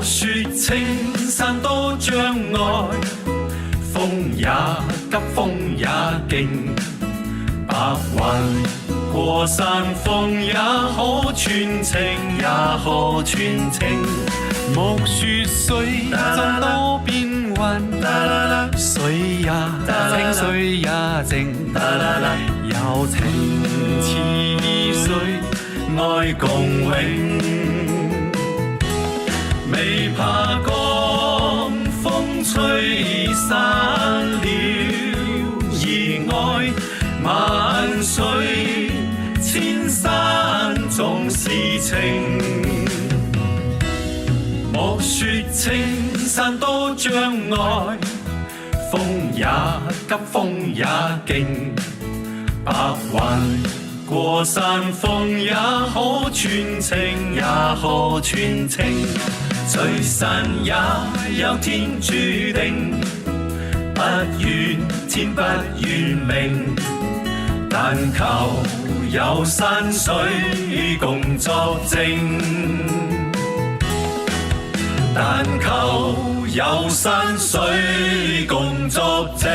雪青山多障礙，風也急風也勁，白雲過山峰也可傳情，也可傳情。木雪水浸多變幻，水也清水也靜，柔情似水，愛共永。未怕江風吹散了，而愛萬水千山總是情。莫說青山多障礙，風也急風也勁，白雲過山峰也可傳情，也可傳情。聚散也有天注定，不怨天不怨命，但求有山水共作證，但求有山水共作證。